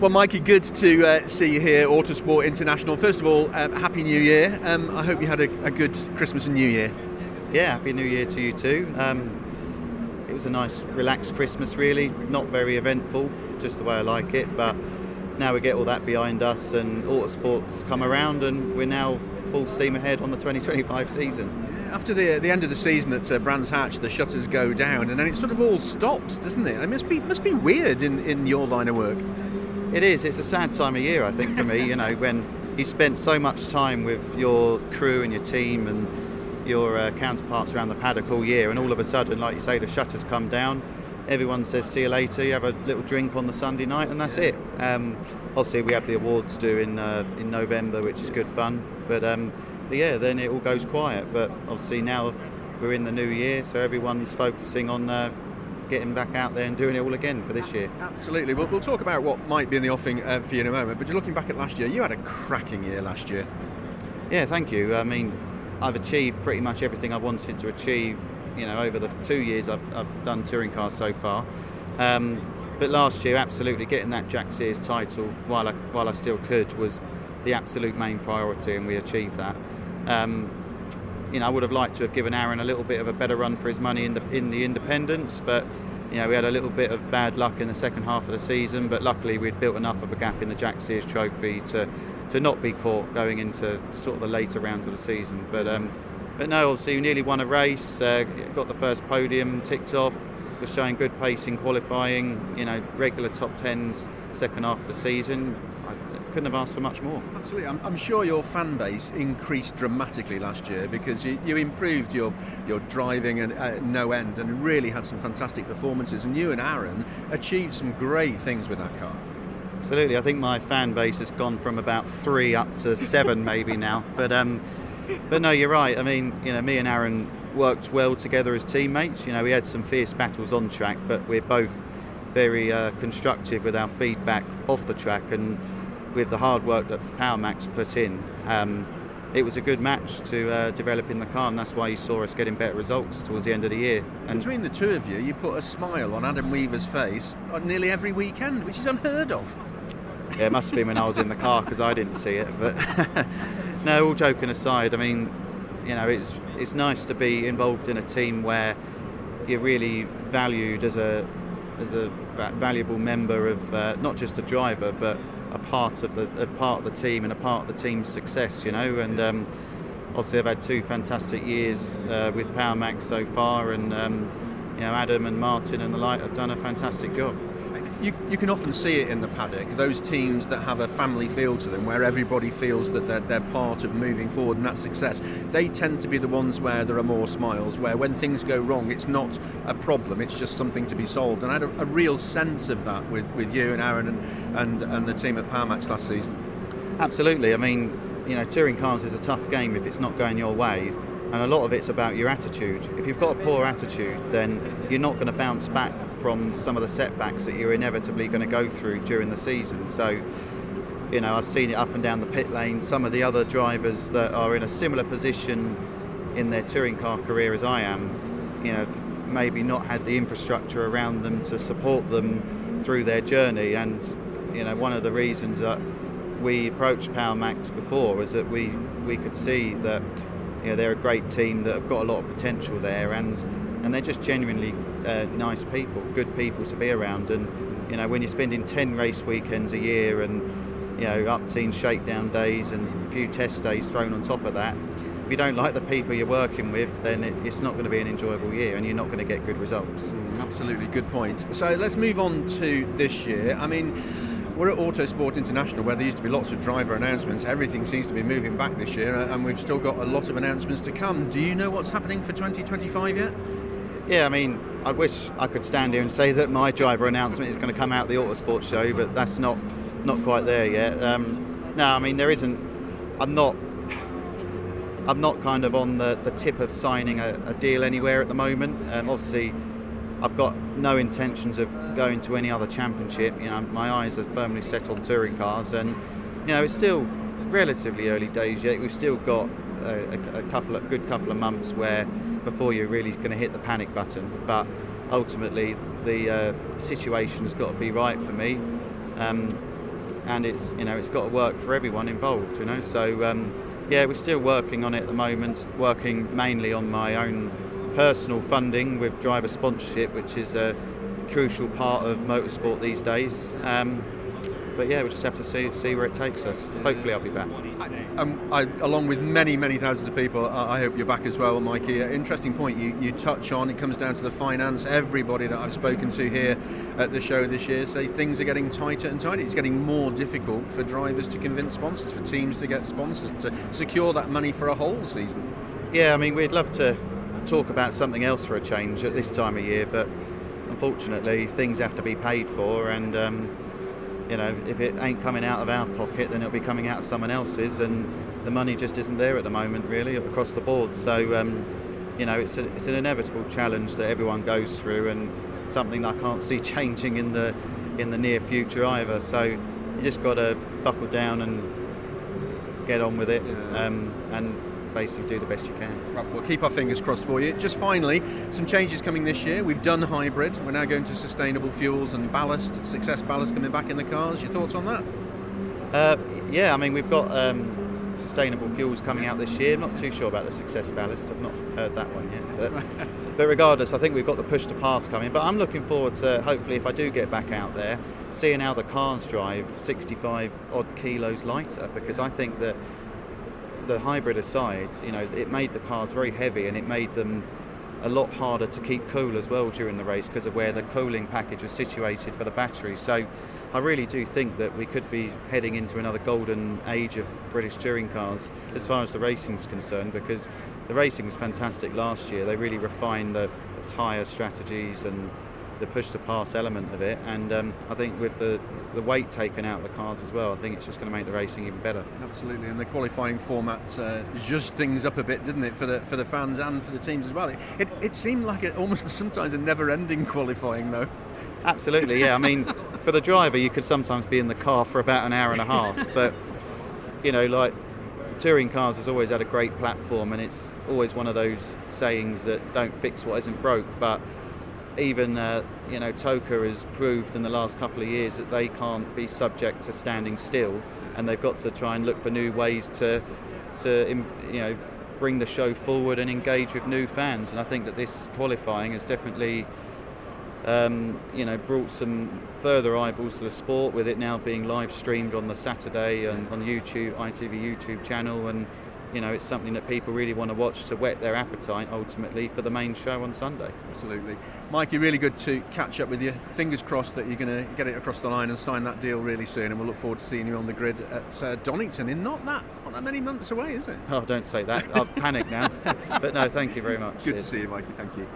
Well, Mikey, good to see you here, Autosport International. First of all, Happy New Year. I hope you had a good Christmas and New Year. Yeah, Happy New Year to you too. It was a nice, relaxed Christmas, really. Not very eventful, just the way I like it. But now we get all that behind us and Autosport's come around and we're now full steam ahead on the 2025 season. After the end of the season at Brands Hatch, the shutters go down and then it sort of all stops, doesn't it? It must be weird in your line of work. It is. It's a sad time of year, I think, for me, when you spent so much time with your crew and your team and your counterparts around the paddock all year, and all of a sudden, like you say, the shutters come down, everyone says see you later, you have a little drink on the Sunday night and that's it. Obviously we have the awards due in November, which is good fun, but yeah, then it all goes quiet. But obviously now we're in the new year, so everyone's focusing on getting back out there and doing it all again for this year. Absolutely. We'll talk about what might be in the offing for you in a moment, but just looking back at last year, you had a cracking year last year. Yeah, thank you. I mean, I've achieved pretty much everything I wanted to achieve, over the 2 years I've done touring cars so far. But last year, absolutely, getting that Jack Sears title while I still could was the absolute main priority, and we achieved that. I would have liked to have given Aaron a little bit of a better run for his money in the independents, but we had a little bit of bad luck in the second half of the season. But luckily, we'd built enough of a gap in the Jack Sears Trophy to not be caught going into sort of the later rounds of the season. But no, obviously, we nearly won a race, got the first podium ticked off, was showing good pace in qualifying. Regular top tens second half of the season. I couldn't have asked for much more. Absolutely. I'm sure your fan base increased dramatically last year because you improved your driving and no end and really had some fantastic performances, and you and Aaron achieved some great things with that car. Absolutely. I think my fan base has gone from about 3 up to 7 maybe now. But no, you're right. I mean, me and Aaron worked well together as teammates. We had some fierce battles on track, but we're both very constructive with our feedback off the track, and with the hard work that PowerMax put in, it was a good match to develop in the car, and that's why you saw us getting better results towards the end of the year. And between the two of you, you put a smile on Adam Weaver's face nearly every weekend, which is unheard of. Yeah, it must have been when I was in the car because I didn't see it. But no, all joking aside, I mean, it's nice to be involved in a team where you're really valued as a valuable member of not just a driver, but a part of the team and a part of the team's success. And obviously I've had 2 fantastic years with PowerMax so far, and Adam and Martin and the like have done a fantastic job. You can often see it in the paddock, those teams that have a family feel to them, where everybody feels that they're part of moving forward and that success. They tend to be the ones where there are more smiles, where when things go wrong, it's not a problem, it's just something to be solved. And I had a real sense of that with you and Aaron and the team at PowerMax last season. Absolutely. I mean, touring cars is a tough game if it's not going your way. And a lot of it's about your attitude. If you've got a poor attitude, then you're not going to bounce back from some of the setbacks that you're inevitably going to go through during the season. So, I've seen it up and down the pit lane. Some of the other drivers that are in a similar position in their touring car career as I am, maybe not had the infrastructure around them to support them through their journey. And, one of the reasons that we approached PowerMax before was that we could see that they're a great team that have got a lot of potential there, and they're just genuinely nice people, good people to be around. And when you're spending 10 race weekends a year and up team shakedown days and a few test days thrown on top of that, if you don't like the people you're working with, then it's not going to be an enjoyable year, and you're not going to get good results. Absolutely, good point. So let's move on to this year. I mean, we're at Autosport International, where there used to be lots of driver announcements. Everything seems to be moving back this year, and we've still got a lot of announcements to come. Do you know what's happening for 2025 yet? Yeah, I mean, I wish I could stand here and say that my driver announcement is going to come out at the Autosport show, but that's not quite there yet. No, I mean, there isn't. I'm not kind of on the tip of signing a deal anywhere at the moment. Obviously, I've got no intentions of going to any other championship. My eyes are firmly set on touring cars, and it's still relatively early days yet. We've still got a good couple of months where before you're really going to hit the panic button. But ultimately, the situation's got to be right for me. and it's got to work for everyone involved. So we're still working on it at the moment. Working mainly on my own personal funding with driver sponsorship, which is a crucial part of motorsport these days. But we'll just have to see where it takes us. Hopefully I'll be back. Along with many thousands of people, I hope you're back as well, Mikey. Interesting point you touch on. It comes down to the finance. Everybody that I've spoken to here at the show this year say things are getting tighter and tighter. It's getting more difficult for drivers to convince sponsors, for teams to get sponsors, to secure that money for a whole season. Yeah, I mean, we'd love to talk about something else for a change at this time of year, but unfortunately things have to be paid for, and if it ain't coming out of our pocket, then it'll be coming out of someone else's, and the money just isn't there at the moment, really, across the board. So, it's an inevitable challenge that everyone goes through, and something I can't see changing in the near future either. So, you just got to buckle down and get on with it, and basically do the best you can. Right, we'll keep our fingers crossed for you. Just finally, some changes coming this year. We've done hybrid. We're now going to sustainable fuels and ballast, success ballast coming back in the cars. Your thoughts on that? I mean, we've got sustainable fuels coming out this year. I'm not too sure about the success ballast. I've not heard that one yet. But regardless, I think we've got the push to pass coming. But I'm looking forward to, hopefully, if I do get back out there, seeing how the cars drive 65 odd kilos lighter, because I think that the hybrid aside, it made the cars very heavy, and it made them a lot harder to keep cool as well during the race because of where the cooling package was situated for the battery. So I really do think that we could be heading into another golden age of British touring cars as far as the racing is concerned, because the racing was fantastic last year. They really refined the tyre strategies and the push to pass element of it, and I think with the weight taken out of the cars as well, I think it's just going to make the racing even better. Absolutely, and the qualifying format zhuzhed things up a bit, didn't it, for the fans and for the teams as well. It seemed like it almost sometimes a never-ending qualifying though. Absolutely, yeah. I mean, for the driver, you could sometimes be in the car for about an hour and a half, but like touring cars has always had a great platform, and it's always one of those sayings that don't fix what isn't broke, but even TOCA has proved in the last couple of years that they can't be subject to standing still, and they've got to try and look for new ways to bring the show forward and engage with new fans. And I think that this qualifying has definitely brought some further eyeballs to the sport, with it now being live streamed on the Saturday and on the ITV YouTube channel, and it's something that people really want to watch to whet their appetite ultimately for the main show on Sunday. Absolutely. Mikey, really good to catch up with you. Fingers crossed that you're going to get it across the line and sign that deal really soon, and we'll look forward to seeing you on the grid at Donington in not that many months away, is it? Oh, don't say that. I'll panic now. But no, thank you very much. Good to see you, Mikey. Thank you.